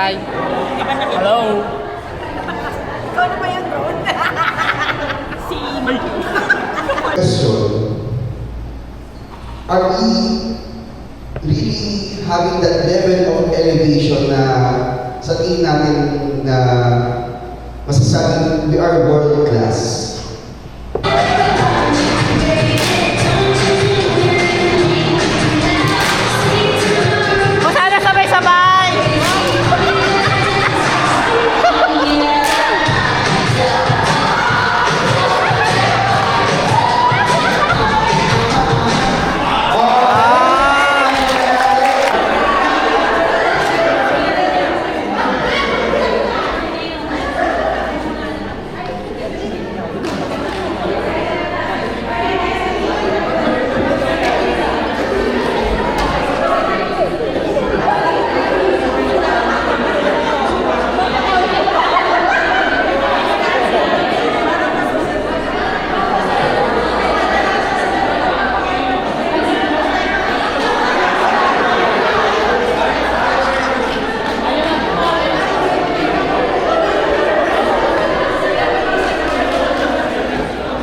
Hi. Hello. Ikaw na ba yung drone? Si Question, are we really having that level of elevation na sa tingin natin na masasabing we are world class? O sana sabay-sabay.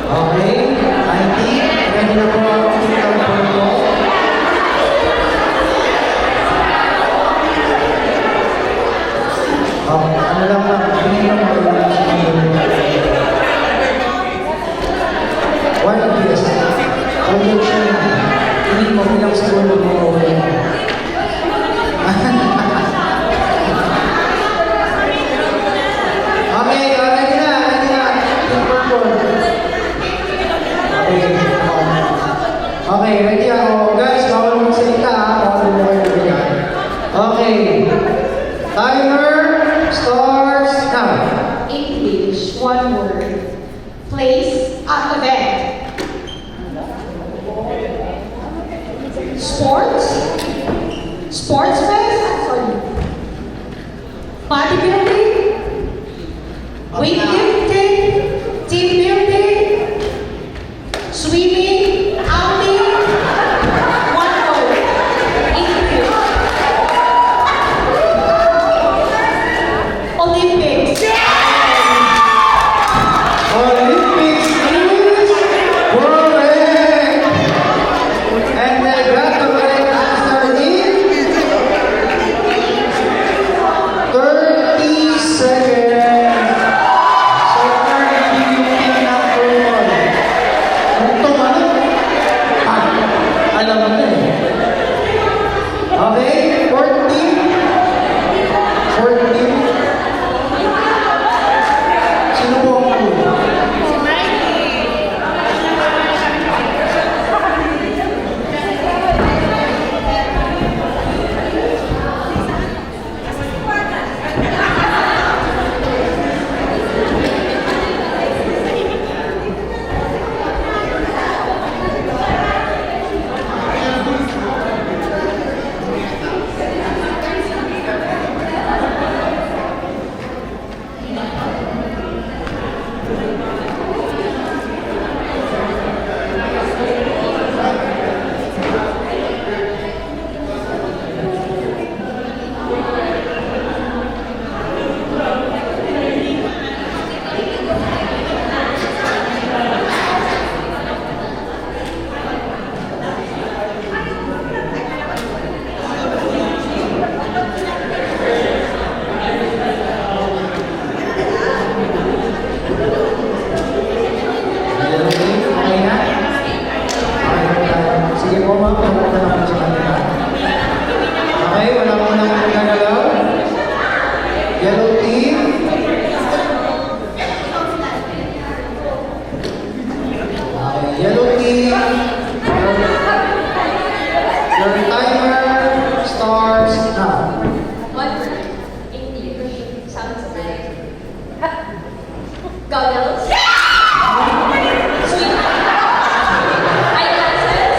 Okay, I think ready na po ang technical protocol. Ano lang po, hindi lang po yung one of this, promotion, hindi mo bilang siguro mo okay. Okay, ready na. Yung protocol. Okay, ready ako. Guys, bawal magsalita ha. Bawal mo kayo bigyan. Okay. Timer starts now. English, one word. Place at the bed. Sports? Sports fest? Sorry. Bodybuilding? Weightlifting? Team building? Swimming? Outing? One word. English. Olympics. Olympics is correct. And they got the correct answer in 30 seconds. So far, nabibigyan ng protocol. Itong ano? Alam mo na eh. Okay, 14. Sino po ang ulo? Okay na? Sige po ma'am, pumunta na po sa kanila. Okay, wala mo nang magagalaw. Yellow team. Okay, yellow team. Your timer starts now. One word. English. Sounds like goggles. Sweet. Eyeglasses.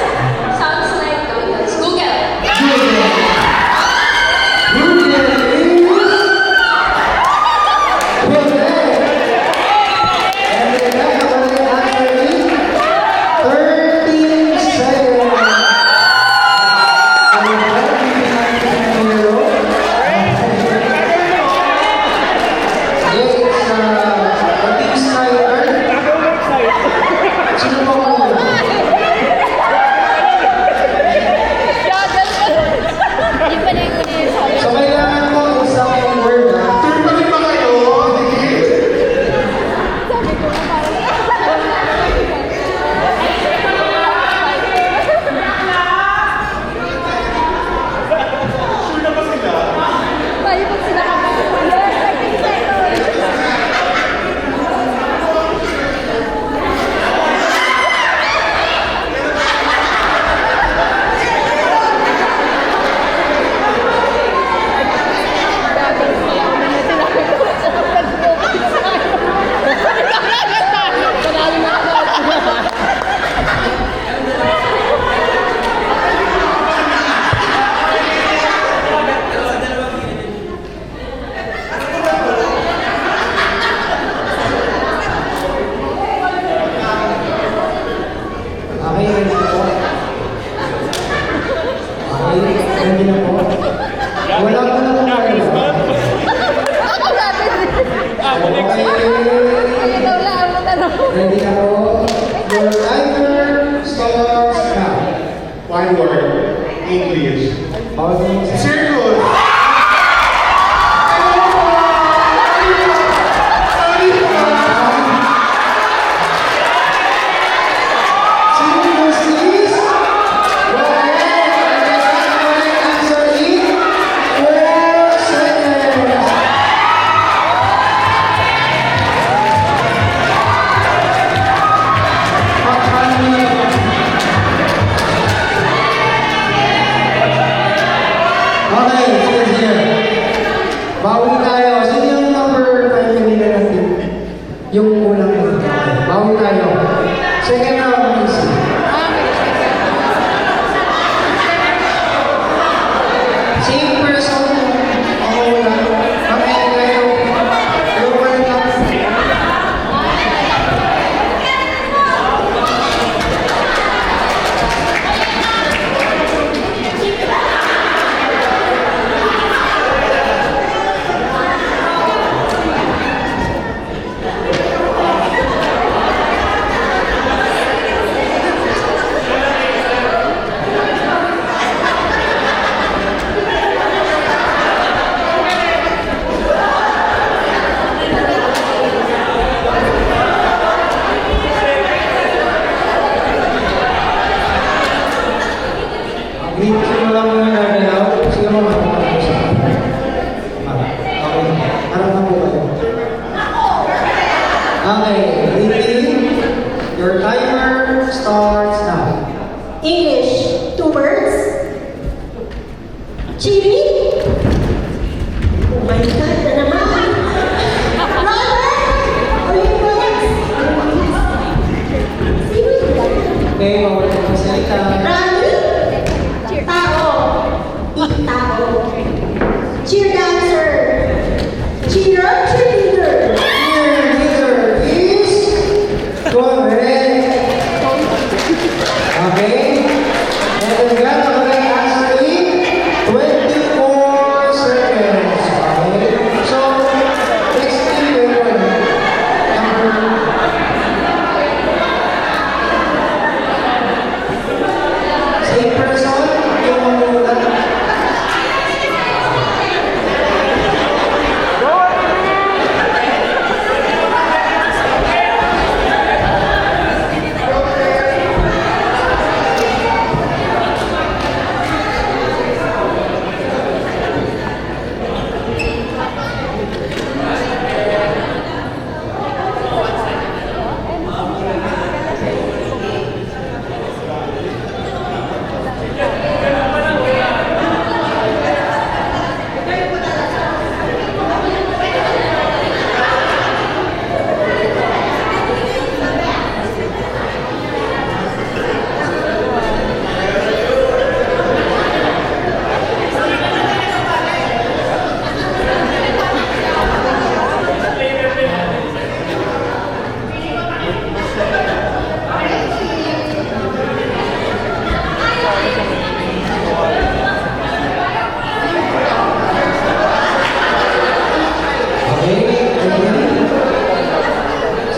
Sounds like goggles. Google. Ready na po? Your timer starts now. One word. English. Circle. Okay, sige. Bawi tayo. Sino yung number 5 kanina natin? Yung kulang yun. Okay, bawi tayo. Second round, please. Same person. Ako wala. Okay, kayo. Kayo pa rin lang. Green team mo lang muna gagalaw. Sige mo, harap na po sa akin. Okay. Harap na po kayo. Okay, green team. Your timer starts now. English, 2 words. Chili. Oh my God, na naman. Robert! 3 words. Sino yun? Okay, mawala na sa salita. Rami. Tao. Tao. Cheer dancer. Cheerer, cheerleader. Cheerleader is correct. Okay. And then we have the correct answer in 24 seconds. Okay. So, next team, same person, yung mamulat.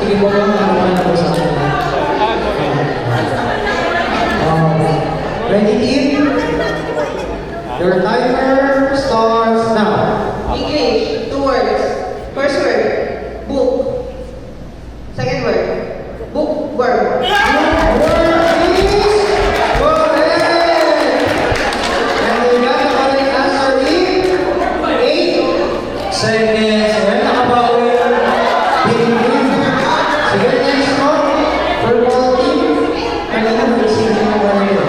Sige po lang, ano na po sa akin. Ready, team? Your timer starts now. English, 2 words. First word, book. Second word, bookworm. Seconds. Well, nakabawi. Sige, next mo. For ball team. Kanina mag-isip na kayo.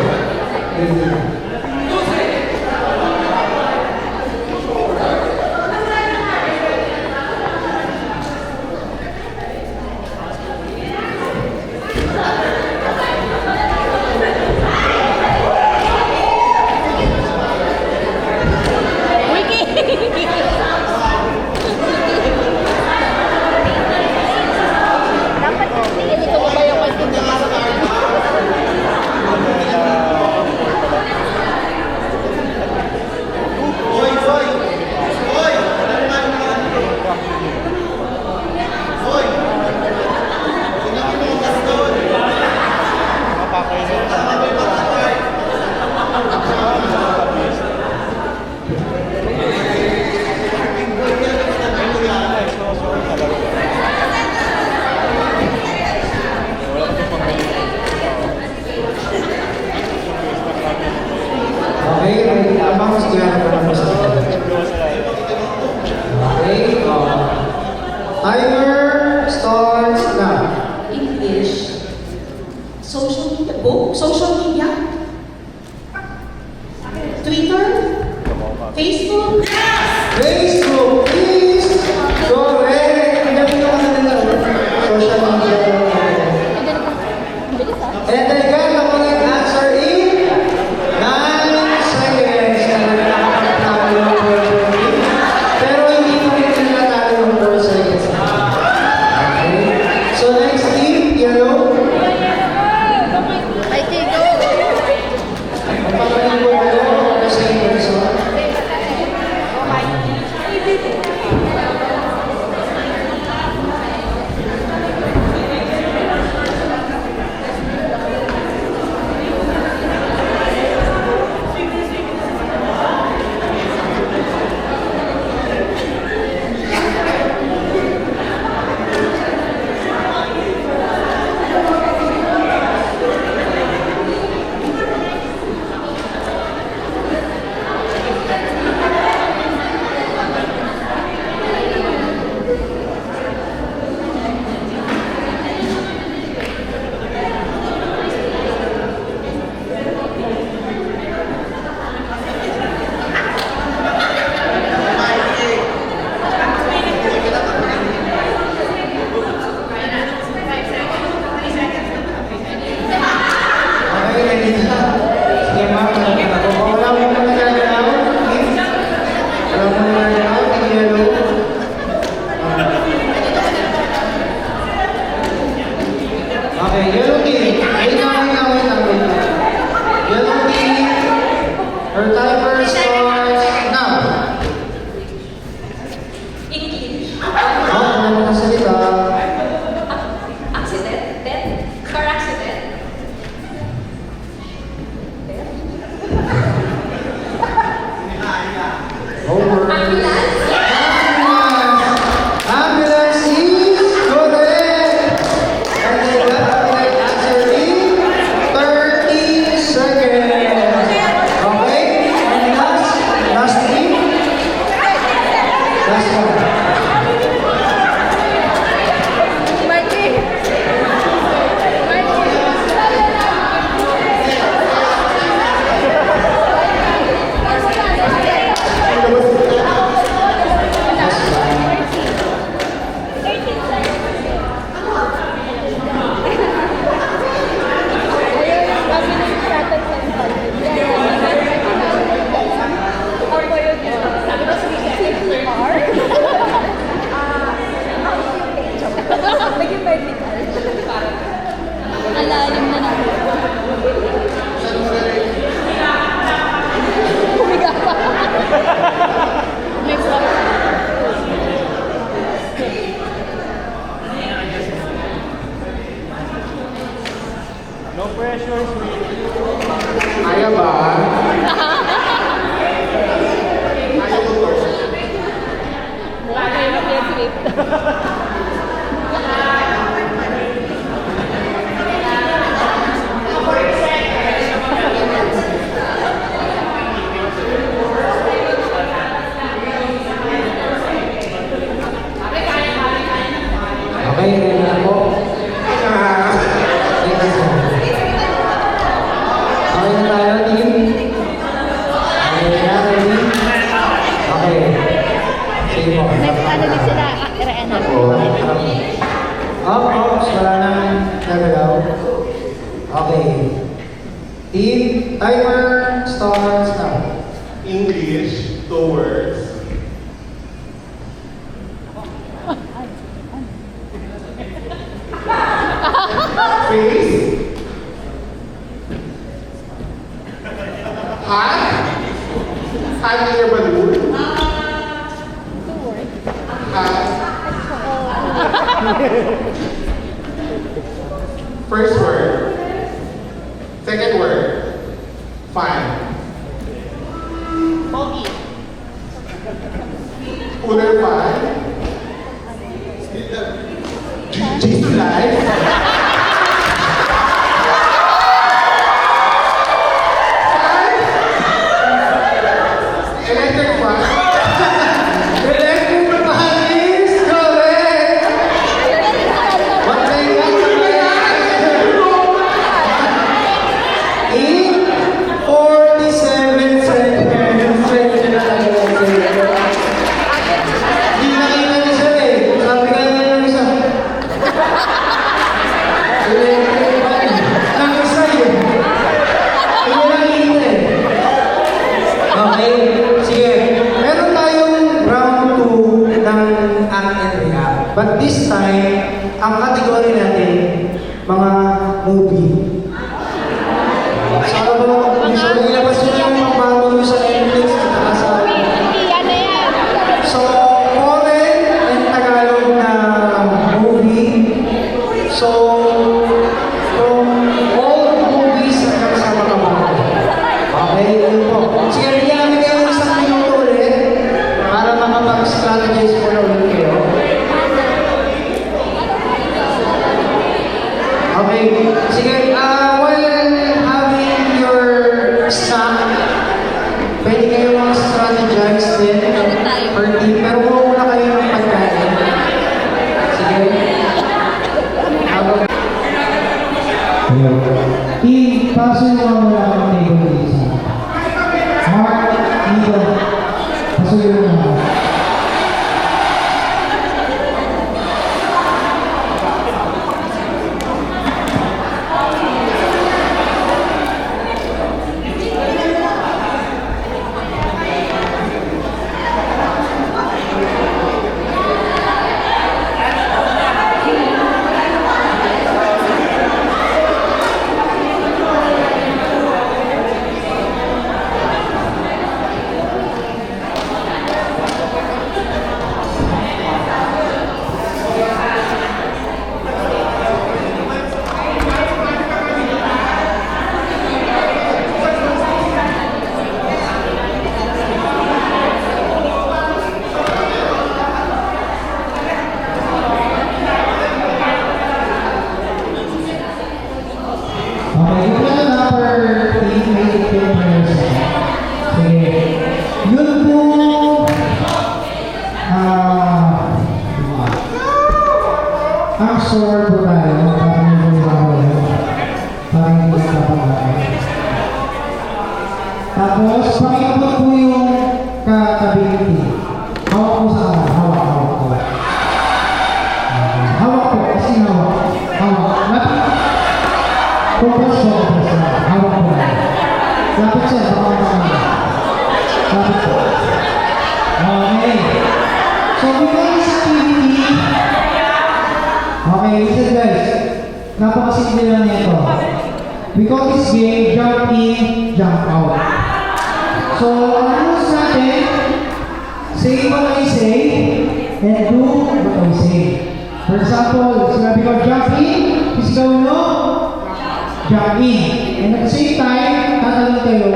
Timer starts now. English. Social media. Book? Social media? Twitter? Facebook? Facebook, please. Correct. Hindi ko nila. Social media. And I got the correct answer in 9 seconds. Pero hindi ko nila tayo ng 4 seconds. Okay. So next team, yellow. Ay, Chico. Magpapalin ko kayo kasi yung result. Okay, ready na. Sige, ma'am. Wala mo na nagagalaw. Wala mo na nagagalaw. Ang yellow. Okay, yellow team. Wait lang. Yellow team. Her timer starts now. English. Ano mo na salita? Accident? Death? Car accident? Homework. Ambulance? Ambulance is correct. And they got the correct answer in 30 seconds. Okay? And last team. Last one. Marky. Last one. Alalim na natin. Humiga pa. Next one. No pressure, sweetie. Kaya ba? Mahirap yung script. Okay, ready na po. Okay na tayo, team? Okay na, ready? Okay. Sige po. Next ano din sila? Iraan na. Oops, wala nang nagalaw. Okay. Team, timer starts now. English, the words. Face. Hat. Hat near balloon. Hat. First word. Second word. Fine. Cooler fine. Jesus life. Electric fan. Electric fan is correct! But this time, ang category natin, mga movie. So, ano ba, usually ilabas nyo yung mga bago nyo sa Netflix at sa... Yan na yan. So, foreign and Tagalog na movie. So, from old movies hanggang sa mga bago. Okay, yun po. Sige, bigyan namin kayo ng isang minuto ulit para makapag-strategize po na ulit kayo. Okay, sige, while having your snack, pwede kayo mag-strategize din per team, pero kung muna kayo ng pagkain. Sige. Team, paso yung mga wala kang table isa. Mark, Nico, paso yung mga. Okay, yung mga number 8, may papers. Sige. Yun po, ang sword po tayo, parang yung bawal, parang hindi nakapagay. Tapos, pakikabot po yung kakability. Hawak po sa akin, hawak po. Hawak po, kasi hawak. Hawak. Focus po, hawak po. Lapit siya, baka makakita. Lapit po. Okay. So, bigyan this activity. Okay, listen guys. Napakasimple lang nito. We call this game, jump in, jump out. So, ang rules natin, say what I say, and do what I say. For example, sinabi ko jump in, please go no, jump in. And at the same time, tatanong kayo,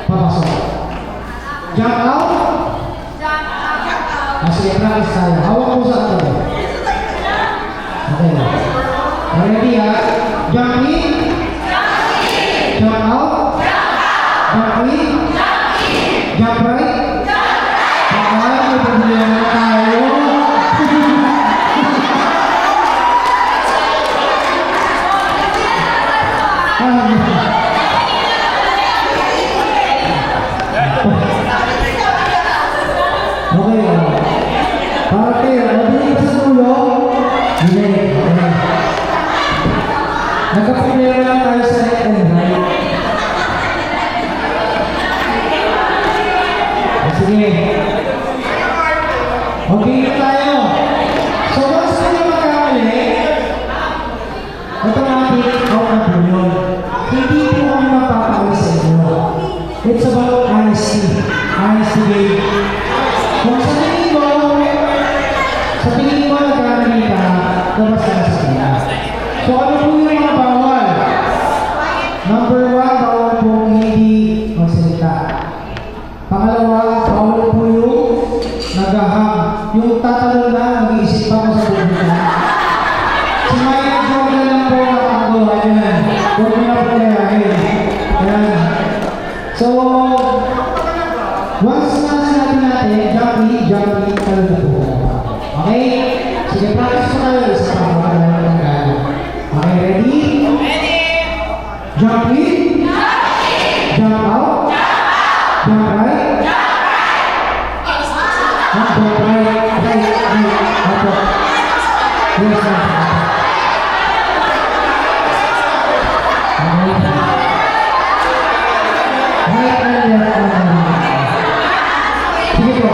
papasok. Jump out? Sige, practice tayo. Hawak ko sa ato. Okay. Ready ha? Jump in? Jump out? Jump in? Jump right? Ay, may problema tayo. Okay. Parte, mabilis ka sa ulo. Hindi. Okay. Nagkapagpira lang tayo sa left and right. Sige. Okay na tayo. So, once kayo magkamali, automatic out na po yun. Hindi po kami magpapakali sa inyo. It's about honesty. Honesty game. Kung sa tingin mo nagkamali ka, labas ka na sa kanya. So, ano po yung mga bawal? Number 1, bawal po hindi magsalita. Pangalawa, bawal po yung nagahang. Yung tatanong na, mag-iisip pa ko sa bubita. Si Maya Jordan lang po nakakago. Ayan. Huwag mo na po kayahin. Ayan. So, once na sinabi natin, jump in, talaga po. Okay? Sige, practice po tayo. Isa pa ako kailangan ng gano. Okay, ready? Ready! Jump in. Jump out. Jump right. Jump right. Apo. Yes, sir. Right and left. Sige po.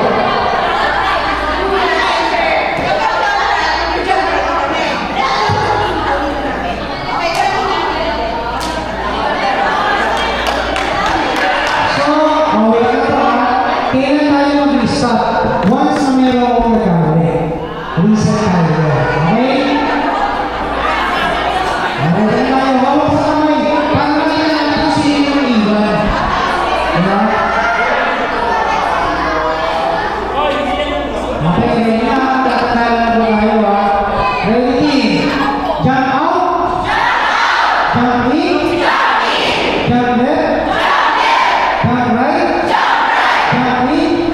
Okay, tatanalan ko tayo ha. Ready? Jump out. Jump in. Jump left. Jump right. Jump in.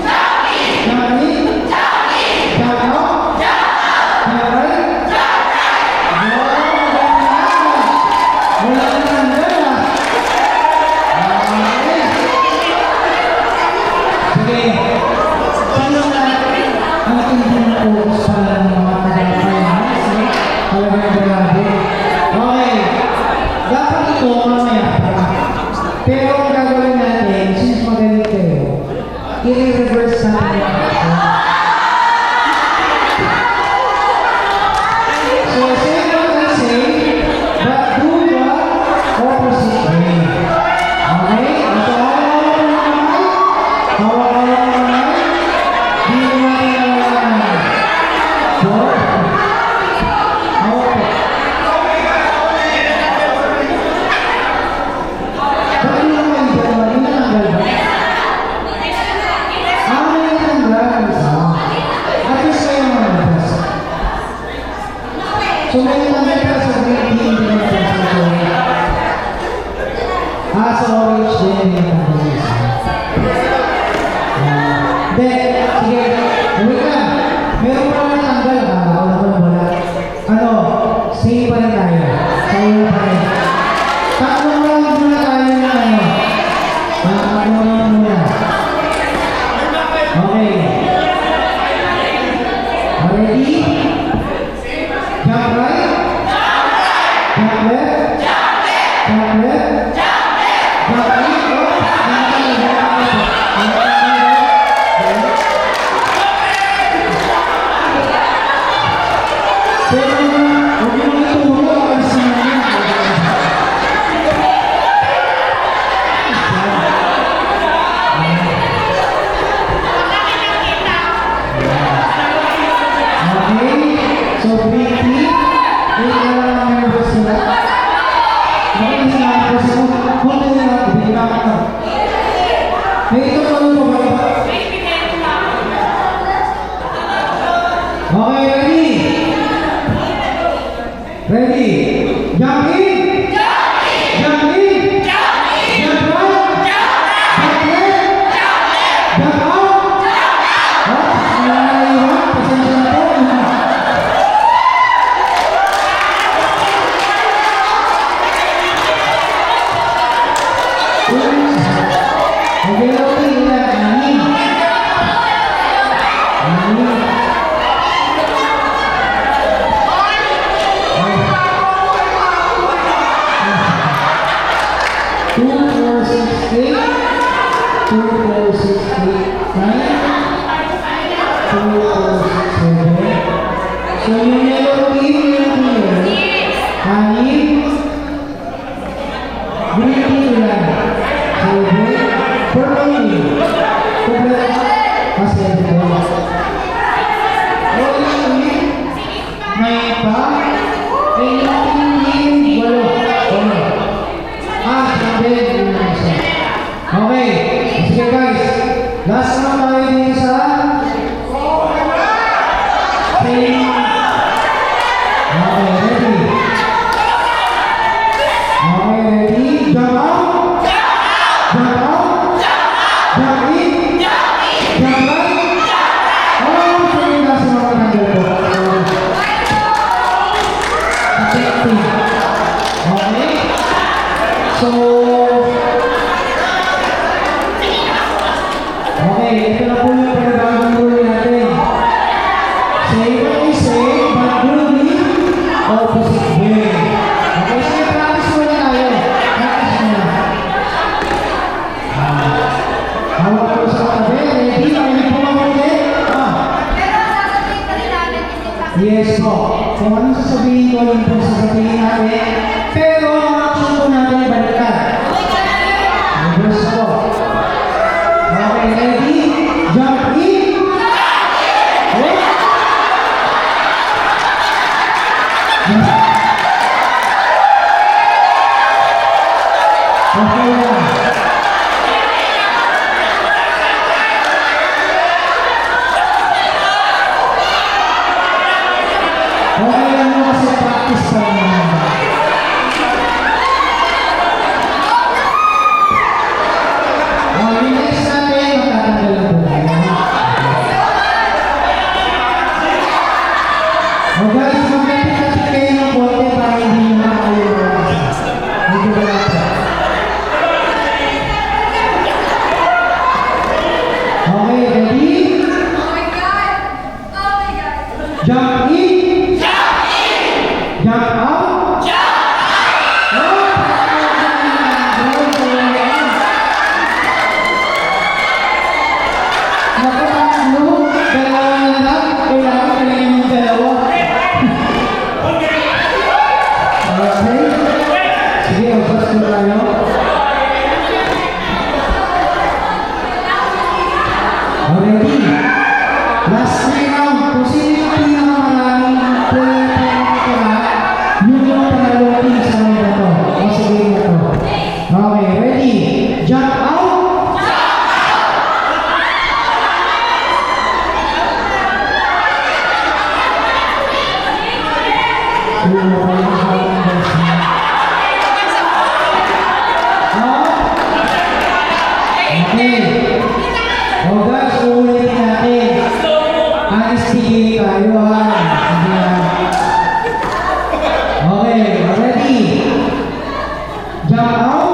Jump in. Jump out. Jump right. Wala na tanggal ah. Okay. Sige. Paano na ang ating focus para ng mga tagapayas? Talagang grabe. Okay. Dapat ito mamaya pa. Pero ang gagawin natin, since magaling kayo, i-reverse natin yung action. So, say what I say, but do the opposite way. Okay? Ito, hawak-hawak ng kamay. Di naman nalalaman. Four. Hawak po. Ba't yung mga dalawa? Yung natanggal ba? May natanggal. Isa. At least kayo mga labas. So may natanggal ka sa green tea, hindi naman sa orange. Sa orange din, hindi naman sa isa. Then, sige, wait lang. Meron pa naman natanggal. Wala. Ano, same pa rin tayo. Same pa rin. Tatlong round muna tayo na ano. Tatlong round muna. Okay. Ready? Jump right. Jump left. Jump left. Jump right. Pero, huwag yung ituro ang sinanyan. Okay, so big team, wait na lang ang members nila. Bakit hindi nga members nila? Kunti na lang, hindi na ako. May ito pa rin po ba? Okay, ready? Ready? Jump in! Jump in! Jump right! Jump left! Jump out! Naiwan, pasensya na po. Okay, okay, anim. Two, four, six, eight. 2, 4, 6, 8, 9. 2, 4, 6, 7. So yung yellow team, anim. Green team lang. 7. Purple team. Complete. Kasi ito. Orange team. 9 pa. And yung team, 8. Sabi. Okay. Sige guys. Last na tayo dito sa team. Okay, ready? Okay, ready? Jump out. Jump out. Jump in. Jump right. Oh, sige last na mga ko. Okay. So, okay, ito na po yung pagkagawang rule natin. Say what we say, but do the opposite way. Okay, sige, practice muna tayo. Practice muna. Hawak ko sa katabi. Ready? Makinig po mabuti. Yes po. Kung anong sasabihin ko, yun po sasabihin natin. Pero ang action po natin, balikan. Reverse po. Okay, ready? Jump in. Okay. Okay lang. practice pa naman. Yung next natin, matatanggal lang po tayo. Guys, mag-repeat kayo ng konti para hindi nyo makakalimutan. Medyo wala pa. Okay, ready? Jump in. Jump out. Naku, dalawa na lang. Kailangan ka lang yung dalawa. Okay. Sige, adjust ko tayo. Already. Last three round. Kung sino yung pinakamaraming point na nakatira, yun yung panalo team sa round na to. O sa game na to. Okay, ready? Jump out. Okay. Oh guys, uulitin natin. Honesty tayo ha. Okay, ready? Jump out.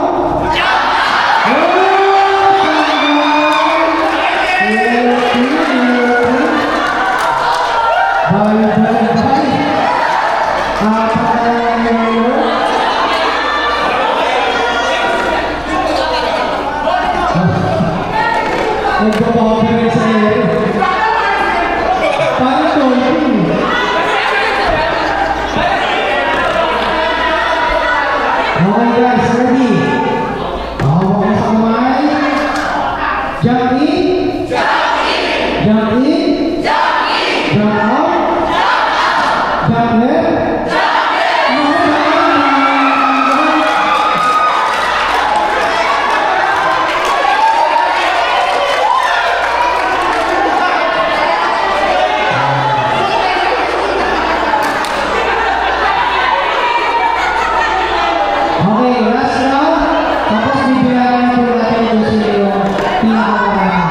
Nagpapapagay sa iyo. Paano dolphin? Okay guys, ready? Hawak ka sa kamay. Jump in. Jump in. Jump out. Jump left. Okay, last round. Tapos bibiyaran na po natin kung sino yung pinakamaraming.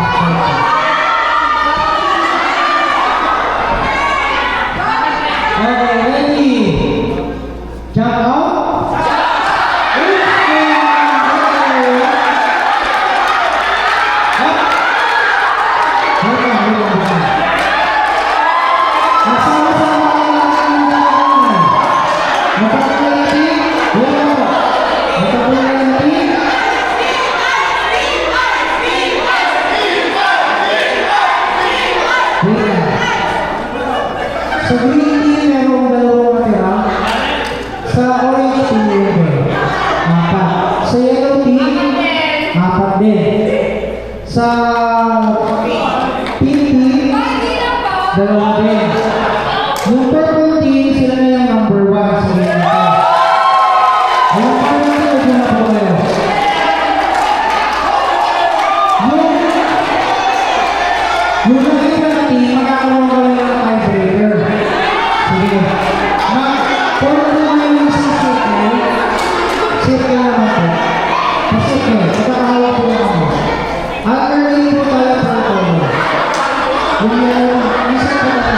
Okay, ready? Jump out. Sa green team, merong dalawang matira. Sa orange team, meron. 4. Sa yellow team, 4 din. Sa pink team, 2 din. Yung purple team, sila na yung number 1 sa game na to. Yung purple team, ito na po kayo. Yung nakita na team, magkakaroon ko lang ng tiebreaker. Sige. Puro po kayo yung circle. Circle naman po. Circle. Magkakahawa po lang ako. At early po tayo para tayo. Yung isa po na.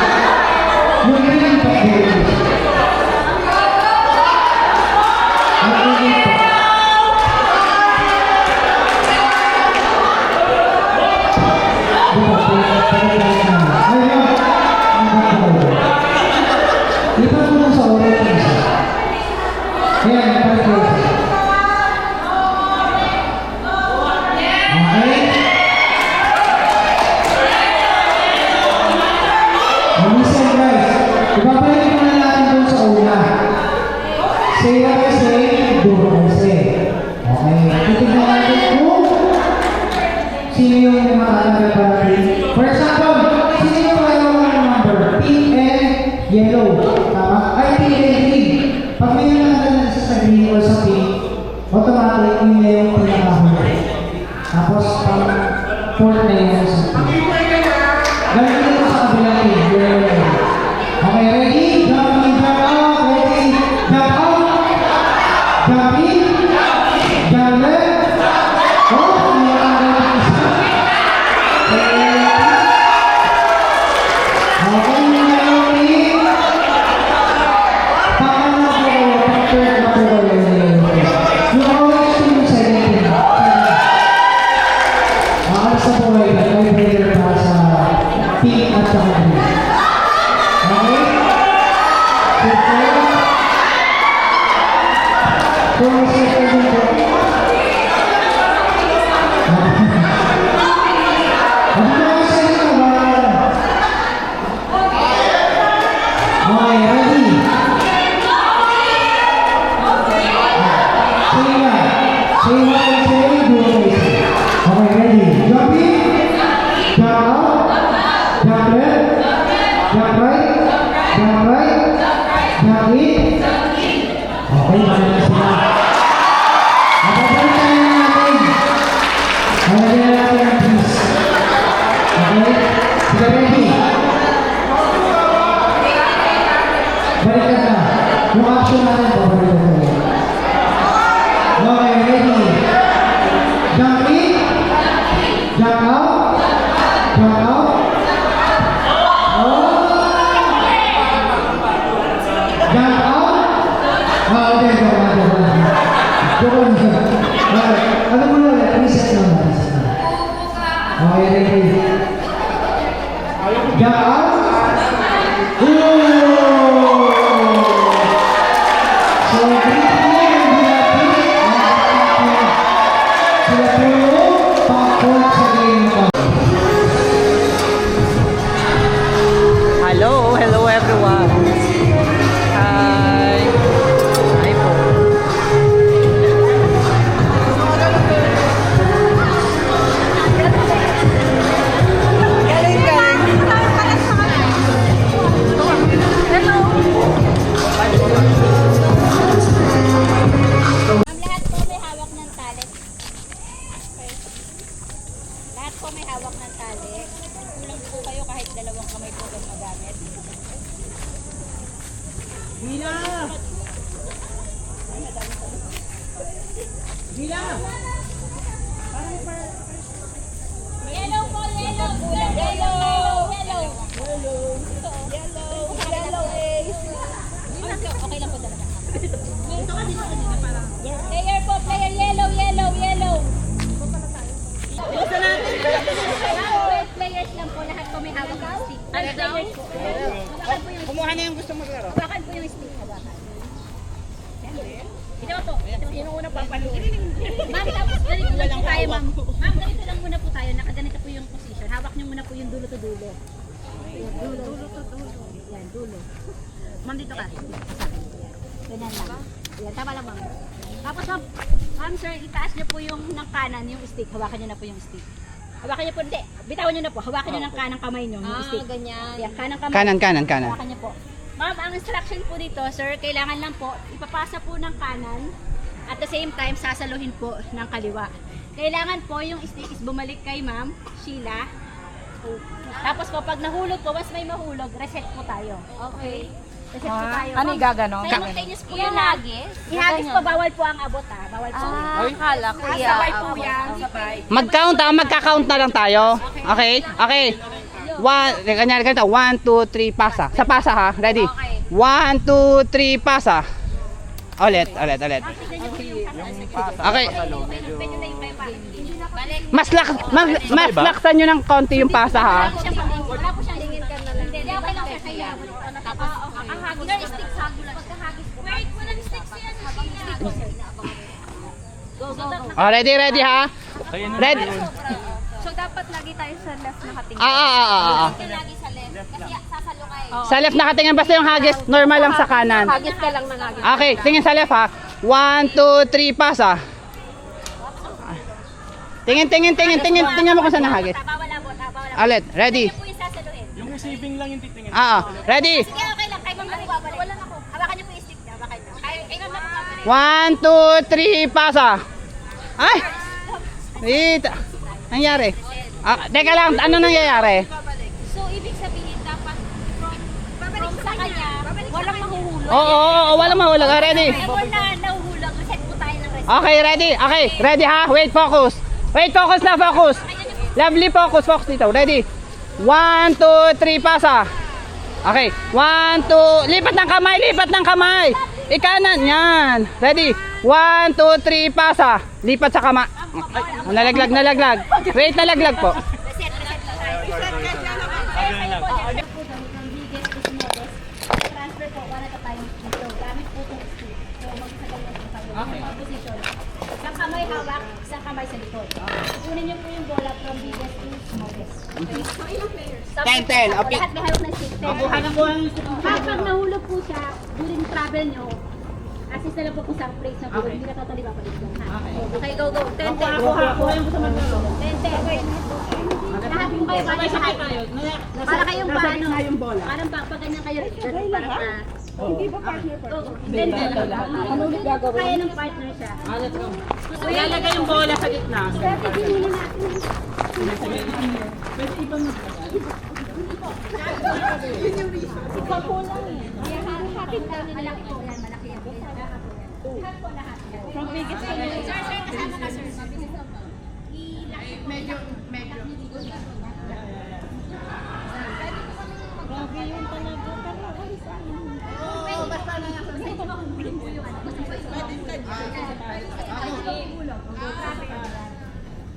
Yung green pa po. At early po. Lipat mo sa orange. Ayan, pag-close. Okay? Listen guys, ibabalik mo na natin dun sa una. Say what I say, do what I say. Okay? Titignan natin kung sino yung makatanggal para natin. For example, sino yung ayaw ng number? Pink and yellow. Tama? Ay, pink and green. Pag may nakatanggal sa green or sa pink, automatic yun na yung pinakahuli. Tapos, pang fourth na yun sa pink. Ganun dito sa kabilang team. Okay, ready? Jump in, jump out. Ready? Jump right. Jump right. Jump in. Okay, balik na sila. Babalikan na natin. Babalikan na natin ang please. Okay? Sige, ready? Balikan na. Yung action natin, babalikan na. Okay, ready? Jump in. Jump out. Jump out. Oh. Jump out. Ah, okay, go on. Ano mo na ulit? Reset lang. Okay, ready? Jump out. Ooh! So, sila po yung pang-court sa game ko. Hello everyone. Hi. Hi po. Ma'am, lahat po may hawak ng tali. Lahat po may hawak ng tali. Kulang po kayo kahit dalawang kamay po kayo magamit. Yellow po, yellow. Yellow is. Okay lang po talaga. Player po, player. Yellow. Players lang po. Lahat po may hawak ng stick. Players po. Hawakan po yung stick. Kumuha na yung gusto maglaro. Hawakan po yung stick. Hawakan. Ito po. Sino una papaluin? Ma'am, tapos ganito lang po tayo, ma'am. Ma'am, ganito lang muna po tayo. Nakaganito po yung position. Hawak niyo muna po yung dulo to dulo. Dulo to dulo. Yan, dulo. Ma'am, dito ka. Sa akin. Yan. Ganyan lang. Yan, tama lang, ma'am. Tapos, ma'am, sir, itaas niyo po yung ng kanan, yung stick. Hawakan niyo na po yung stick. Hawakan niyo po, hindi. Bitawan niyo na po. Hawakan niyo ng kanang kamay niyo, yung stick. Ganyan. Yan, kanang kamay. Kanan. Hawakan niyo po. Ma'am, ang instruction po dito, sir, kailangan lang po, ipapasa po ng kanan. At the same time, sasaluhin po ng kaliwa. Kailangan po yung stick is bumalik kay Ma'am Sheila. Tapos po, pag nahulog po, mas may mahulog, reset po tayo. Okay? Reset po tayo. Ano yung gaganon? Simultaneous po yun. Ihagis po, bawal po ang abot ha. Bawal po. Kala ko Sabay po yan. Mag-count magka-count na lang tayo. Okay? Okay. Kanyari ganito. 1, 2, 3, pasa. Sa pasa ha. Ready? 1, 2, 3, pasa. Ulit. Tignan niyo po yung pasa. Okay. Medyo na yung kayo pa. Balik. Mas laksan nyo ng konti yung pasa ha. Wala po siyang lingin ka na lang. Hindi, okay lang sir. Kaya. Tapos, ang hagis. Sir, stick sa gulat. Pagkahagis po. Wait, walang stick siya. Stick po sir. Oh, ready ha? Ready? So, dapat lagi tayo sa left nakatingin. Lagi sa left. Kasi sasalo kayo. Sa left nakatingin basta yung hagis, normal lang sa kanan. Hagis ka lang ng hagis. Okay, tingin sa left ha. 1, 2, 3, pasa. Tingin mo kung saan nahagis. Bawal abot. Bawal abot. Ulit, ready? Ito po yung sasaluhin. Yung receiving lang yung titingin. Ready? Sige, okay lang. Kay ma'am na babalik. Wala na po. Hawakan niyo po yung stick niya. Hawakan niyo. Kay ma'am na babalik. 1, 2, 3, pasa. Ay! Wait. Nangyari? Teka lang, ano nangyayari? So, ibig sabihin, dapat from sa kanya, walang mahuhulog. Oo, walang mahulog. Ready? Ever na nahuhulog, reset po tayo ng reset. Okay, ready? Okay, ready ha? Wait, focus. Focus. Lovely, focus dito. Ready? 1, 2, 3, pasa. Okay, 1, 2, lipat ng kamay. Ikanan, yan. Ready? 1, 2, 3, pasa. Lipat sa kama. Nalaglag. Wait, nalaglag po. Reset lang tayo. Reset. Transfer po, wala na tayong dito. Gamit po itong stick. So, magsasagal po tayo. Yung position. Isang kamay hawak, isang kamay sa likod. Kunin niyo po yung bola from biggest to smallest. Okay? So, ilang players? 10. Okay. Lahat may hawak ng stick. Pag nahulog po siya, during travel nyo, Assist na lang po kung saan place na po. Hindi na totally babalik doon. Okay, go, go. 10, 10. Lahat po kayo, para sa kayo. Para kayong paano. Parang pag ganyan kayo. Para pa. Hindi ba partner po? Then, ano ulit gagawin? Kaya ng partner siya. Let's go. So, ilalagay yung bola sa gitna. Strategy muna natin. Ikaw po lang eh. Kaya happy na. Malaki po yan. Malaki yan. Lahat po lahat. From biggest to sir, kasama ka sir. Medyo. Grabe yung talaga. Oo, basta na nga. Basta ito ba kung bulong po yung ano? Basta ito ba kung bulong?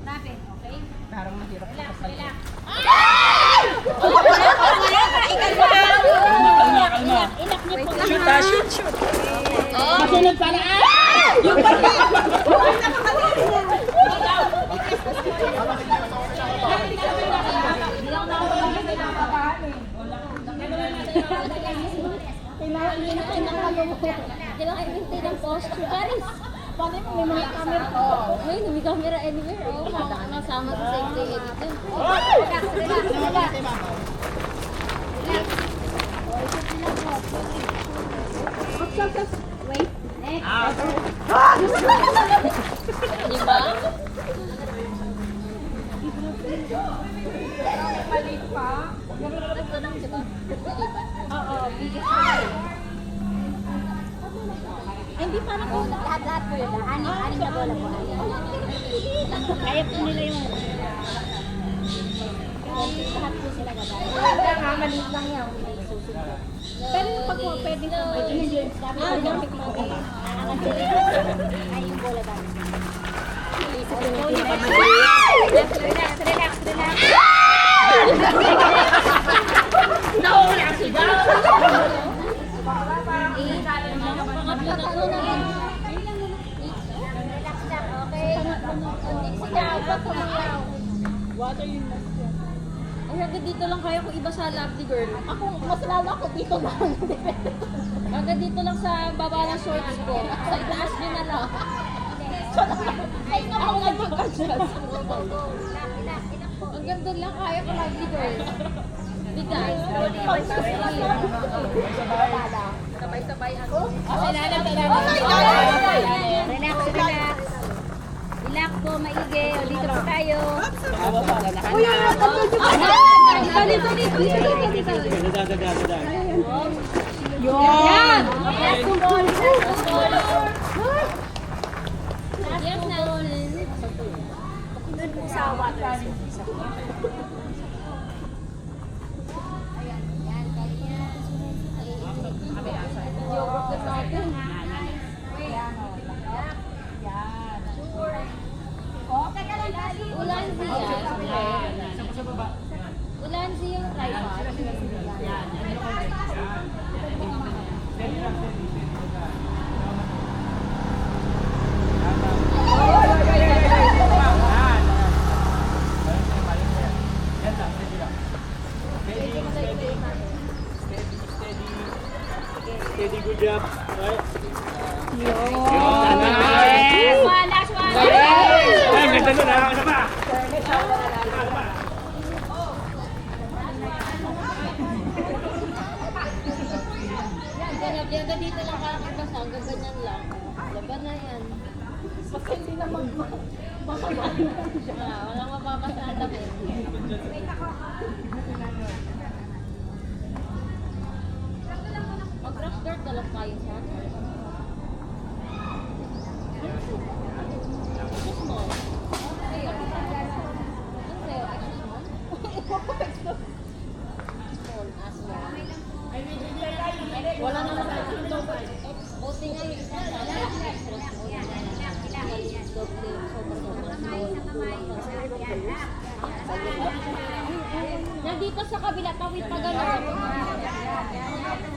Rapid, okay? Parang mahirap. Relax. Inak niyo po. Shoot. Masunod pala. Yung Kailangan i-maintain ang posture. Paris, paano may mga camera? May camera anywhere. Kasama sa safety editor. Relax. Wait. Next. Diba? Oo, hindi para po lahat po yun. Anim na bola po. Kaya po nila yung lahat po sila gagawin. Maliit lang yan. Pero yung pag po pwedeng po may injured. Ay, yung bola dami. Relax. Nauna siya. Relax lang, okay? Ay, hanggang dito lang kaya kung iba sa lovely girl. Ako, mas lalo ako dito lang. Hanggang dito lang sa baba ng shorts ko. Sa itaas nyo na lang. Ako nga mag-adjust. Hanggang doon lang kaya ko lovely girl. Bigas. Sabay-sabay ako. Relax po, maigi. O, dito po tayo. Dito. Yan! Last yung ball. Yes, Nelson. Doon po sa water. Yogurt natin. Ulanzi yung tripod. Steady, good job. Right? Last one. Ay, ganda nun ha. Isa pa. Hanggang dito lang kaya magbasa. Hanggang ganyan lang. Laban na yan. Basta hindi na walang mababasa na damit. Mag-rush dirt na lang tayo sa extra small. Extra small? Small, small. Wala na lang ito. Buti nga yung extra nandito sa kabila, tawid pa gano'n.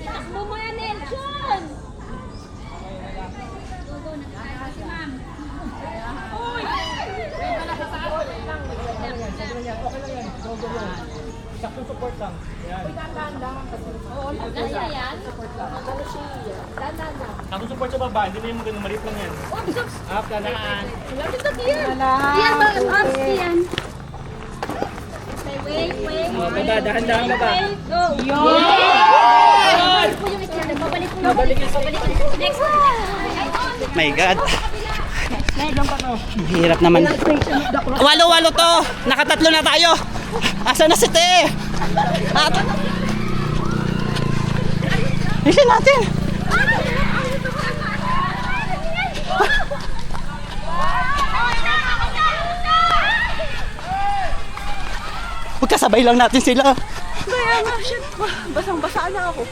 Takbo mo yan, Nelson! Si ma'am. Saktong support lang. Yan. Nasa yan? Support lang. Ako support sa baba, hindi na yung magandang malip lang yan. Up, lalaan. Yan ba? Arms yan. Wait. Baba, dahan-dahan baba. Go. Babalik po yung isa. Babalik po. Next. My God. Hirap naman. Walo to. Nakatatlo na tayo. Asa na si Te? Isin natin. Magkasabay lang natin sila. Kaya nga, shit. Basang-basa na ako.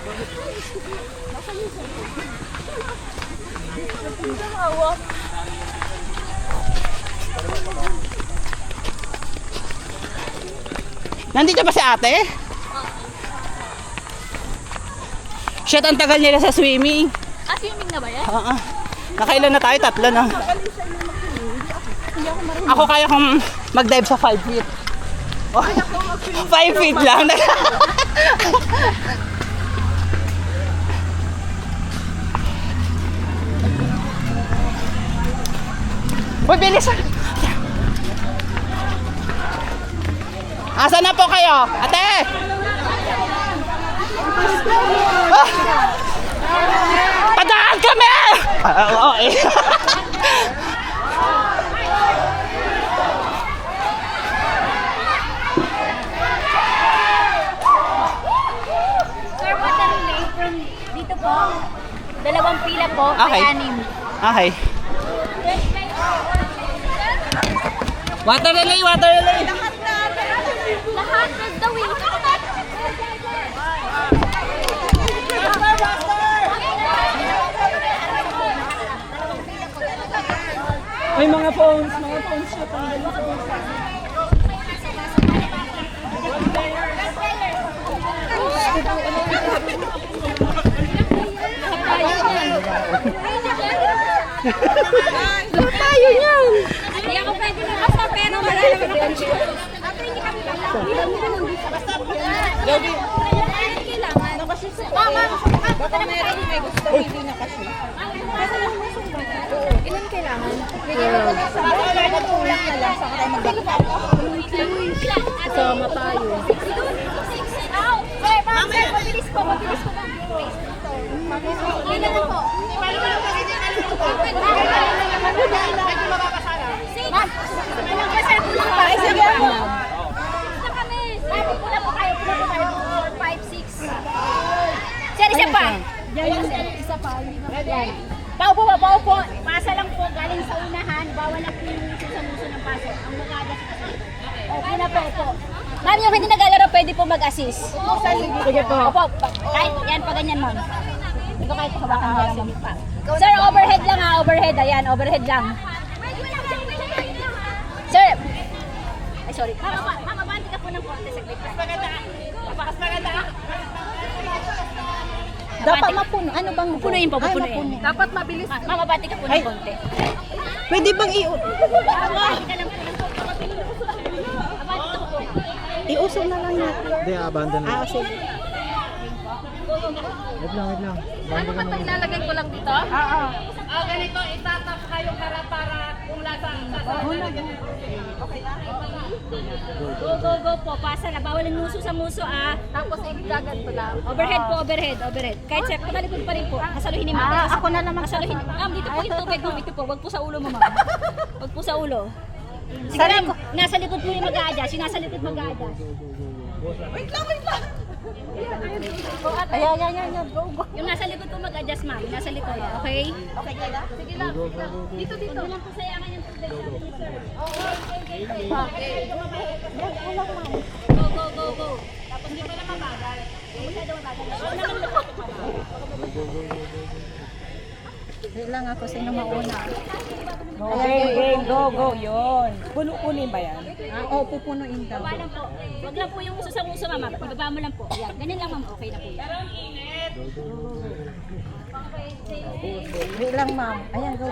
Nandito ba si ate? Shit, ang tagal nila sa swimming. Swimming na ba yan? Oo. Nakailan na tayo? 3 na. Ako kaya kong mag-dive sa 5 feet. Oh, 5 feet lang. Uy, bilis! Asa na po kayo? Ate! Ah! Padaan kami! Oo eh. Sir, water relay from dito po. 2 pila po, Okay. 6. Okay. Water relay, water relay. Lahat is the way. May mga phones siya tanggalin sa bulsa. Tayo yan. Hindi ako pwede na basta pero wala naman ako. Dapat hindi kami kailangan. Mama, baka may gusto hindi na kasi. Ilan kailangan? Kulang na lang sa tayo mag-backpack. Sama tayo. Sir, mabilis po. Ilan na po? Sir, isa pa. Isa pa. Paupo. Pasa lang po, galing sa unahan. Bawal lang po yung sa muso ng paso. Ang magagas kasi. Okay na po. Ma'am, yung hindi naglalaro, pwede po mag-assist. Sige po. Opo, kahit yan pa ganyan, ma'am. Ito kahit hawakan mo lang pa. Sir, overhead lang ha, overhead. Ayan, overhead lang. Sir! Ay, sorry. Mama, banti ka po ng konti. Saglit ka. Pakas maganda. Dapat mapuno. Ano bang Pupunuin po, pupunuin. Dapat mabilis. Mama, banti ka po ng konti. Pwede bang Banti ka lang po ng konti. Banti ka po. iusog na lang natin? Hindi, abandon na. Sige. Wait lang. Ano ba ito? Ilalagay ko lang dito? Oo. Ganito, itatap kayo para kung lasa. Go po. Pasa na. Bawal ang muso sa muso ah. Tapos igagan ko lang. Overhead po, overhead. Kahit sa patalikod pa rin po. Kasaluhin ni ma'am. Ako na naman. Kasaluhin. Ma'am, dito po yung tubig. Dito po. Wag po sa ulo mo, ma'am. Wag po sa ulo. Sige ma'am, nasa likod po yung mag-a-adjust. Yung nasa likod mag-a-adjust. Wait lang. Ayan. Go. Yung nasa likod po mag-adjust, ma'am. Yung nasa likod. Okay? Okay, kaya? Sige lang. Dito. Huwag lang po sayangan yung tubig. Go. Tapos hindi pa na mabagal. Masyado mabagal. Wait lang ako. Sino mauna? Game, go, yun. Puno-punin ba yan? Oo, pupunuin daw. Baba lang po. Huwag lang po yung muso sa muso, mama. Ibaba mo lang po. Yan. Ganyan lang, ma'am. Okay na po yan. Wait lang, ma'am. Ayan, go.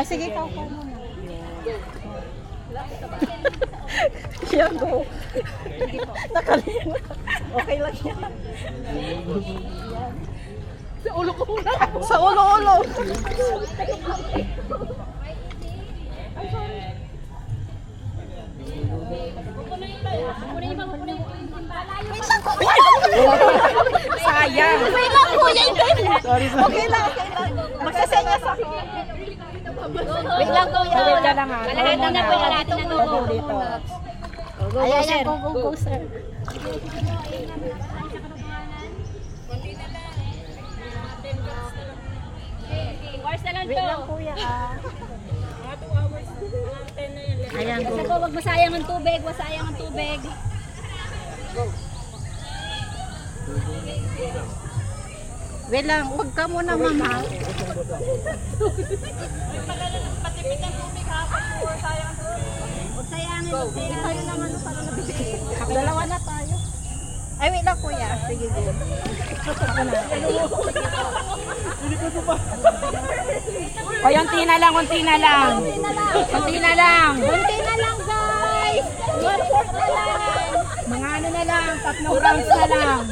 Sige, ikaw muna. Ayan, go. Nakalimutan. Okay lang yan. Sa ulo ko muna. Sa ulo. Sayang. Wait lang kuya, Okay lang. Magsasenyas ako. Wait lang kuya. Wait ka lang ha. Kalahatan na po, kalahatan na go. Dito. Ayan, go sir. Hours na lang Wait to. lang kuya ha. Ayan, go. Kasi wag masayang ang tubig, masayang ang tubig. Wait lang, huwag ka muna mama. Huwag sayangin ang tubig. Tayo naman para nabibigay. Dalawa na tayo. Ay, wait lang kuya. Sige, go. O, unti na lang. Kunti na lang, guys. 1/4 na lang. Mga ano na lang, 3 rounds na lang.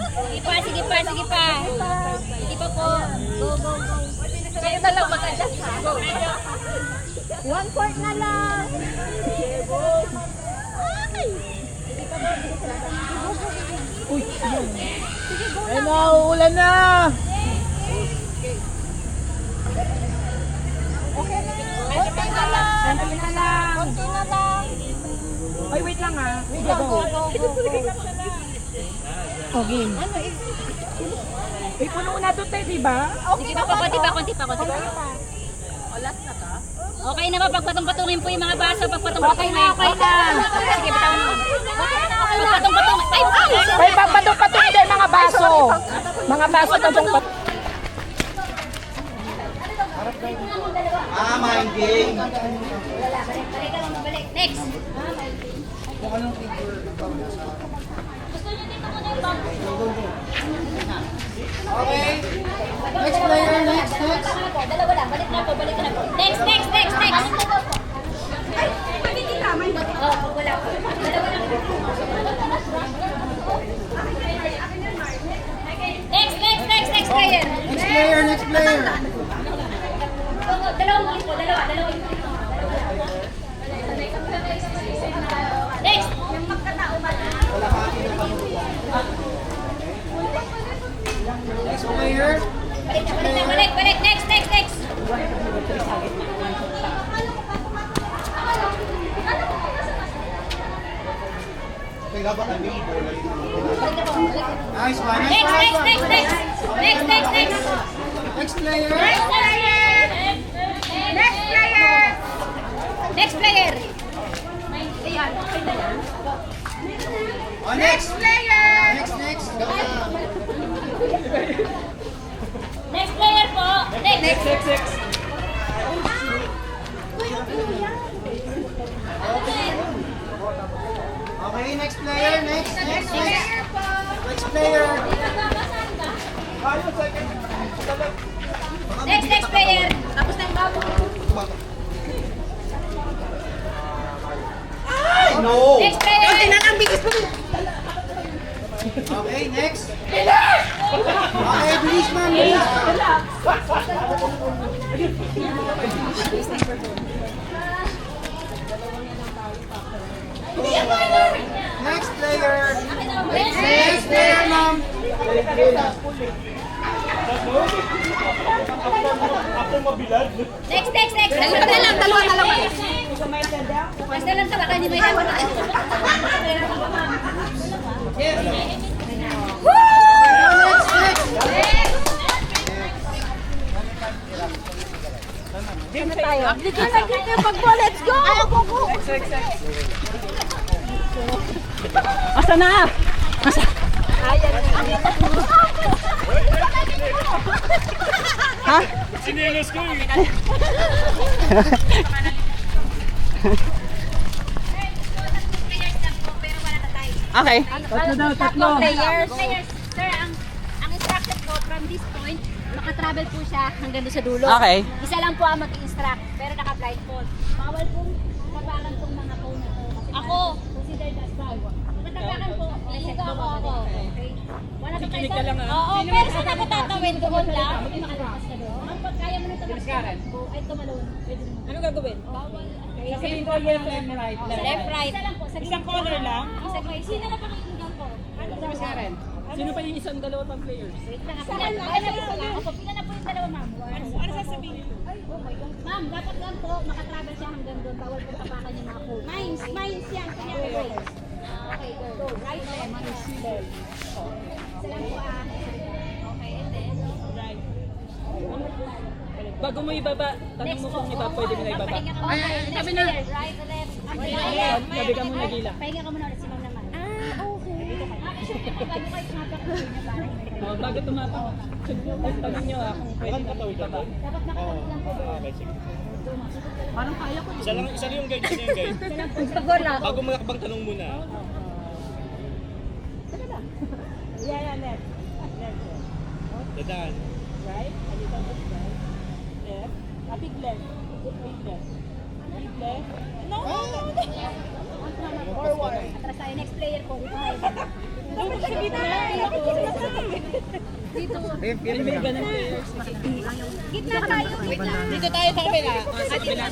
Sige pa. Sige pa po. Go. Kayo na lang mag-adjust ha. 1/4 na lang. Ay, nauulan na. Unti na lang. Ay, wait lang ha. Wait lang, go. Okay. Puno na doon tayo, diba? Sige pa, konti pa. Okay na ba? Pagpatong-patungin po yung mga baso. Pagpatong-patungin. Okay na. Sige, bitawan mo. Pagpatong-patong. Ay, pagpatong-patong din mga baso. Mga baso patong-patong. Mind game. Balik. Next. Okay. Next player, next. Dalawa lang. Balik na po. Next. Ay, pwede kita. Wala po. Dalawa lang. Next player. Next player. Dalawang ulit po. Dalawa. Next. Yung magkatao ba? Next player. Balik. Next. Nice one. Next. Next player. Next player. Oh, next player. Next. Go na. Next player po. Next. Okay, next player. Next player. Next player. Tapos na yung bago. No! Next player. Okay, next. Okay, bilis man. Next player. Next player, ma'am. After mabilad. Next. Dalawa. Mas na lang baka hindi may dapat. Let's go! Asa na? Ha? Sinilos ko eh. Okay. Tatlo players. Sir, ang instructed po from this point, makatravel po siya hanggang doon sa dulo. Okay. Isa lang po ang mag-instruct, pero naka-blindfold. Bawal pong tabangan tong mga phone na to. Ako, considered as makinig ka lang Oo, pero saan ako tatawid? Doon lang? Ma'am, pag kaya mo na tumakbo, ay tumalon. Pwede mo. Ano gagawin? Sasabihin ko left and right. Left, right. Isa lang po. Isang corner lang. Sino na pakikinggan ko? Miss Karen, sino pa yung isang dalawa pang players? Wait lang. Pila na po yung dalawa, ma'am. Ano sasabihin? Ma'am, dapat lang po, makatravel siya hanggang doon. Bawal po tapakan yung mga po. Mines yan. Kanya ko mines. Okay, go. Right, left. Isa lang po Okay, and then? Right. Bago mo ibaba, tanong mo kung iba pwede mo na ibaba. Ay, sabi na. Right, left. Sabi ka muna gila. Pahinga ka muna ulit si ma'am naman. Okay. Bago kayo tumapak ko niya parang Bago tumapak, tanong nyo kung pwede mo ito ibaba. dapat nakatapat lang po doon. Okay, sige. Parang kaya ko. Isa lang yung guide, isa lang yung guide. Pagpagor lang. Bago makakabang tanong muna. Yeah, left. Dadaan. Right, a little bit right. Left, a big left. Big left. Big left. No! Forward. Atras tayo. Next player po. Dito tayo. Dapat sa gitna. Dito. Pero may ganun players. Gitna tayo. Dito tayo sa kabila. Sa kabila.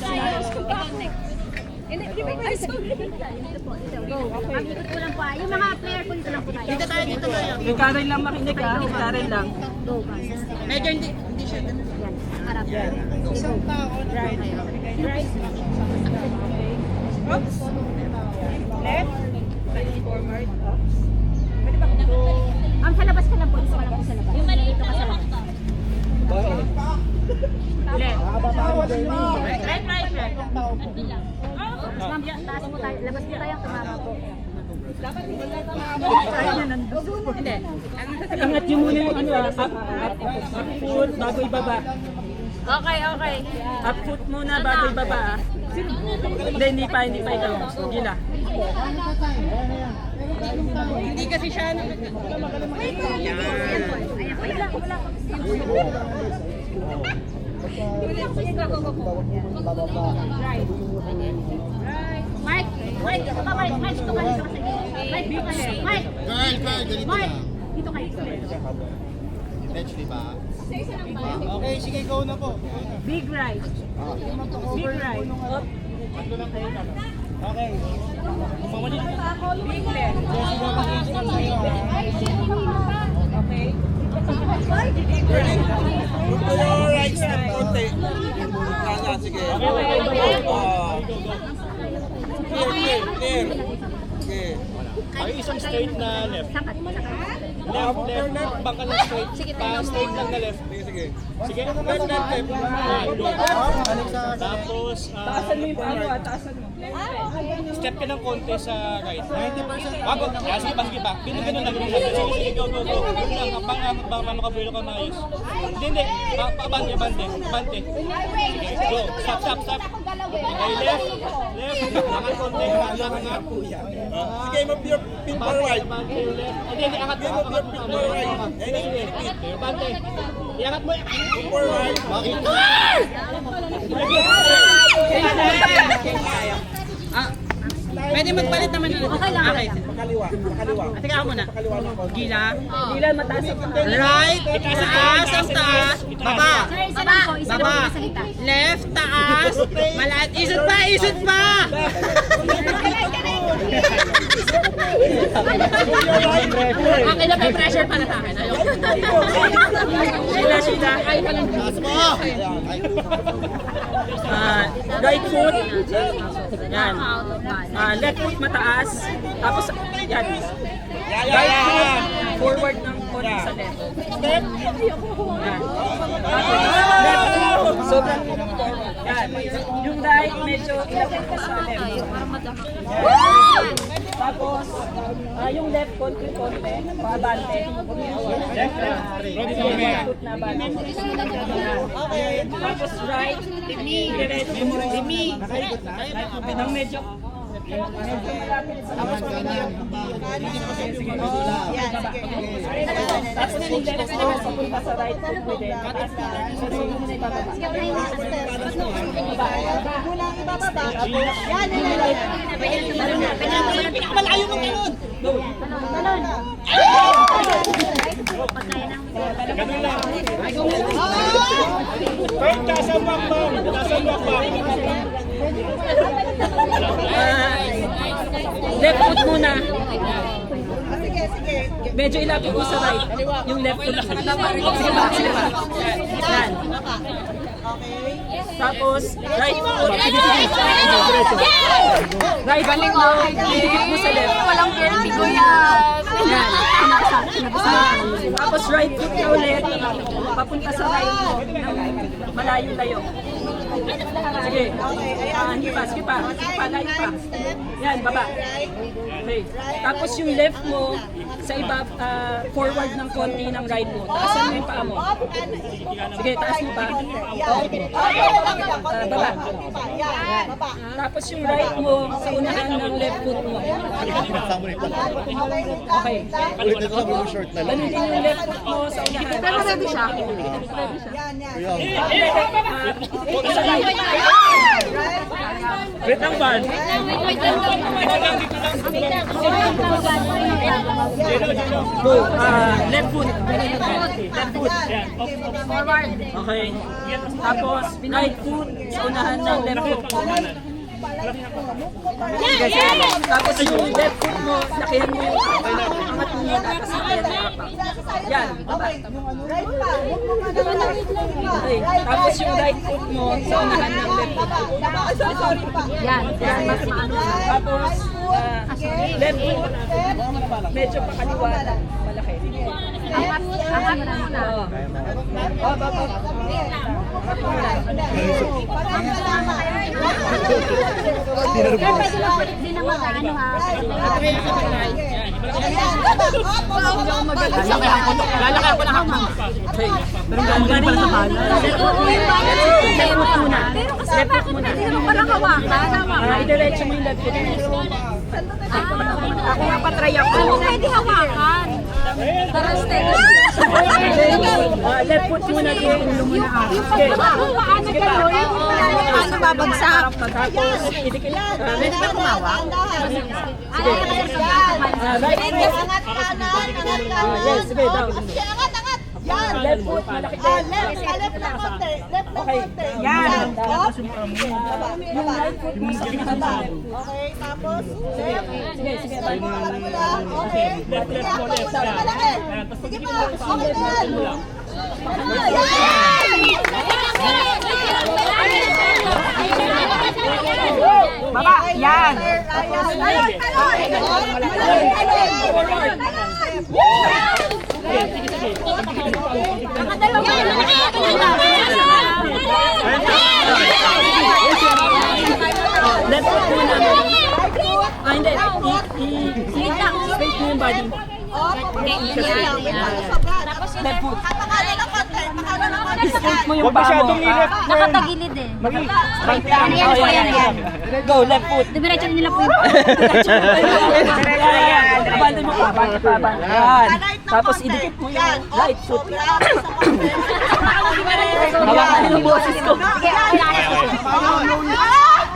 Hindi, ay, sorry. Dito po. Dito. Go. Ang ikot ko lang po. Yung mga player po dito lang po tayo. Dito tayo. Yung Karen lang makinig ha. Yung Karen lang. Go, guys. Medyo hindi siya ganun. Yan. Harap. Isang tao. Right. Right. Oops. Left. Forward. Pwede ba? Ang sa labas ka lang po. Isa ka lang po sa labas. Yung maliit ka sa labas. Left. Right. Ma'am, taas mo tayo. Labas mo tayo. Tumama po. Hindi. Angat nyo muna yung up foot bago ibaba. Okay. Up foot muna bago ibaba. Hindi pa ikaw. Gila. Hindi kasi siya Wait po. Ayan po. Wait lang. Wala ko. Right. Mike, dito ka, Mike. Mike, dito ka. Mike, dito ka. Mike. Mike, dito ka. Okay, sige, go na po. big right. Big right. Up. Okay. Big left. Okay. Right step konti. Sige. Clear. Okay. Ay, isang straight na left. Sakat. Left. Baka lang straight. Straight lang na left. Sige. Left. Tapos, Taasan mo yung ano taasan mo. step ka ng konti sa right. 90%. Bago. Sige pa. Ganun lang. Sige, go. Ganun lang. Paano ka bulo ka maayos. Hindi. Abante. Sige, go. Stop. Okay, left. Angat konti. Sige, move your pin for right. Hindi, angat mo. Abante. Iangat mo. For right. Pwede magpalit naman ng Okay lang. Okay. Pakaliwa. Teka ako muna. Gila. Oh. Gila mataas ang right. Taas ang taas. Baba. Sir, isa lang po. Isa lang po Baba. masalita. Left, taas. Malahat. Isot pa. Okay na, may pressure para sa akin. Ayoko. Sila. Ay, palang. Right foot. Yan. Left foot mataas. Tapos, yan. Right foot. Forward ng konti sa left. Step. Yan. Left foot. Sobrang forward. Yan. Yung right, medyo ilapit ko sa left. Tapos, yung left konti, paabante. Left foot na abante. Okay. Tapos right, diretso mo rin. Ang medyo malapit sa tapos yung left naman papunta sa right foot mo din. Mataas na. So, yung muna ibababa. Pinakamalayo mong ganun. Go. Talon. Left foot muna. Medyo ilapit mo sa right. Yung left foot. Sige ba? Sige ba? Yan. Tapos, right foot. Right foot mo. Idikit mo sa left. Walang vertigo yan. Yan. Tapos right foot na ulit. Papunta sa right mo. Malayo-layo. Sige. Hindi pa. Sige pa. Layo pa. Yan, baba. Okay. Tapos yung left mo, sa iba, forward ng konti ng right mo. Taasan mo yung paa mo. Sige, taas mo pa. Baba. Yan. Tapos yung right mo, sa unahan ng left foot mo. Okay. Ganun din yung left foot mo sa unahan. Pero ready siya. Sa right. Wait lang ba? Go. Left foot. Left foot. Forward. Okay. Tapos, right foot sa unahan ng left foot. Sige, sige. Tapos yung left foot mo, lakihan mo yung angat mo yun, tapos lakihan mo yung apa. Yan, baba. Okay. Tapos yung right foot mo sa unahan ng left foot. Yan. Tapos, left foot, medyo pakaliwa, malaki. Angat na muna. Oo. Baba. Hindi na mag-ano ha. Lalakay ko lang ako. Okay. Magaling para sa pala. Left foot muna. Left foot muna. Hindi naman pala hawakan. I-diretso mo yung left foot mo. Ako nga patry ako. Ano pwede hawakan? Para steady. Left foot muna. Ulo muna. Okay. Sige pa. Ano babagsak? Tapos, idikit. Pwede ba kumawak? Sige. Right foot. Yes, sige. Down. Left foot, malaki din. Left na konti. Left na Okay. konti. Yan. Yung right foot mo sa baba. Okay, tapos left. Sige. Okay. Left mo, left. Sige pa. Okay na yan. Baba, yan. Left foot muna. Hindi. Straight mo yung body mo. Left foot. Straight mo yung paa mo. Nakatagilid eh. Go, left foot. Diretso nila po yung Abandon mo pa. Yan. Tapos idikit mo yung right foot. Hawakan yung boses ko.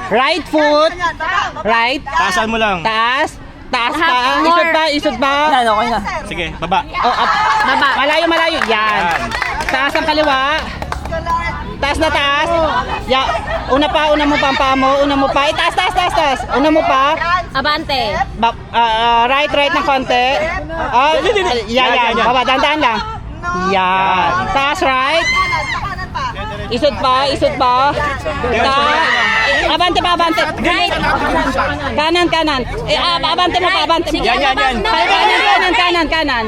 Right foot. Right. Taasan mo lang. Taas pa. Isod pa. Yan, okay na. Sige, baba. Oh, up. Baba. Malayo. Yan. Taas ang kaliwa. Taas na taas. Una mo pa ang paa mo. Una mo pa. Taas. Una mo pa. Abante. Right ng konti. Yan. Baba, dandan lang. Yan. Taas right. Isod pa. Abante. Right. Kanan. Abante mo pa. Yan. Kanan.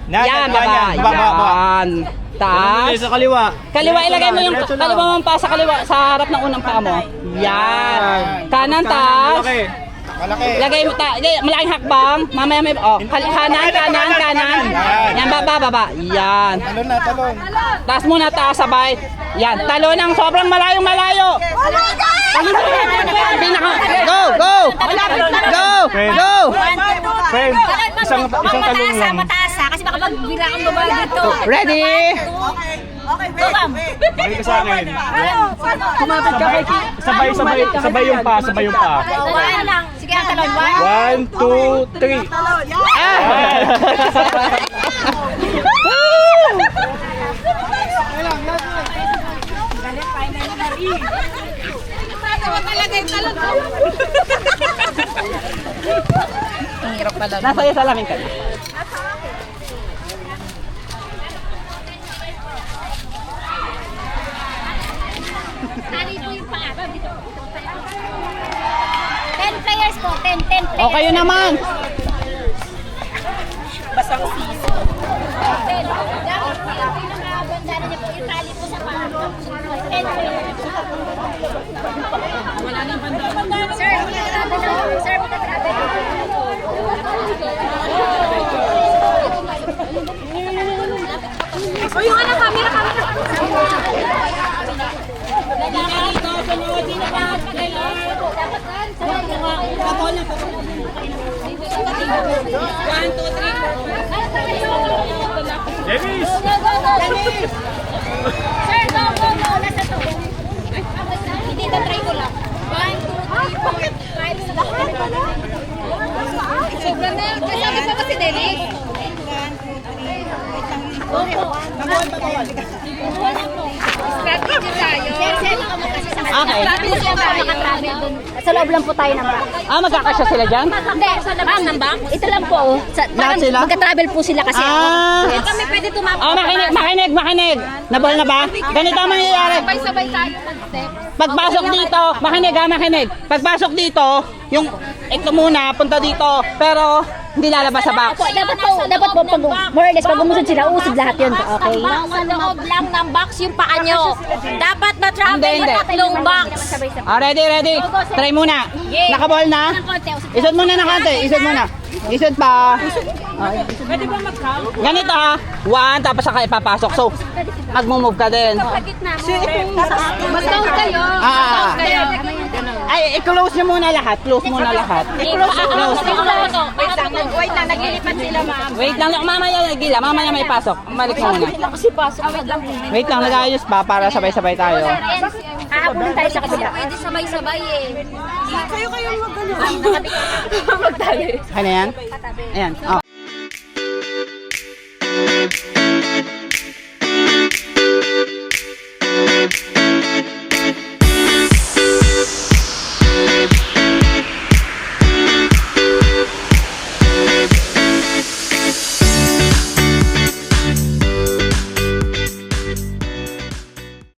Yan, baba. Yan. Taas. Sa kaliwa. Kaliwa, ilagay mo yung kaliwa mong pa sa kaliwa, sa harap ng unang paa mo. Yan. Kanan, taas. Malaki. Lagay mo, malaking hakbang. Mamaya may, kanan. Yan, baba. Yan. Talon. Taas muna, taas, sabay. Yan, talon ng sobrang malayo. Go! Friend, isang talon lang. mataas ha, kasi baka magbira kang babae dito. Ready? Okay, wait. Makita sa akin. Kumapit ka kay Sabay yung pa. One lang. Sige, ang talon. 1, 2, 3. Ah! Ang hirap pala. Nasa iyo salamin ka. Tali po yung pangalan. Dito. 10 players po. 10 players. O kayo naman. Basang sisi. Dapat po yung pinakabandana niya po. Yung tali po sa pangalan. 10 players. Wala nang bandana. Sir, sir, magkatravel. O yung ano, camera. Dennis! Sir, go. Nasa to. Hindi na try ko lang. 1, 2, 3, 4, 5. Lahat pala. Sobrang na. Kasama pa ba si Dennis? 1, 2, 3. Strategy tayo. Sir, Okay. nakatravel dun. Sa loob lang po tayo ng box. Magkakasya sila dyan? Hindi, sa labas ng box. Ito lang po. Lahat sila? Magka-travel po sila kasi. Kami pwede tumama. Makinig. Nabol na ba? Ganito ang mangyayari. Sabay-sabay tayo mag-step. Pagpasok dito, makinig. Pagpasok dito, yung ito muna, punta dito. Pero, hindi lalabas sa box. Dapat po, pag more or less, pag umusod sila, usod lahat yun. Okay? Sa loob lang ng box yung paa nyo. Dapat na-travel Hindi. yung tatlong box. Ready. Try muna. Nakaball na? Isod muna ng konti. Isod pa. Pwede ba mag-count? Ganito ha. 1, tapos saka ipapasok. So, mag-move ka din. Mag-count kayo. Ah. Ay, i-close nyo muna lahat. Close muna lahat. Close. Wait na, naglilipat sila, ma'am. Wait lang. Mamaya nagila. Mamaya may pasok. Balik mo muna. Wait lang. Nag-ayos pa para sabay-sabay tayo. Hahabulin tayo sa kabila. Pwede sabay-sabay eh. Ano yan? Ayan. Oh.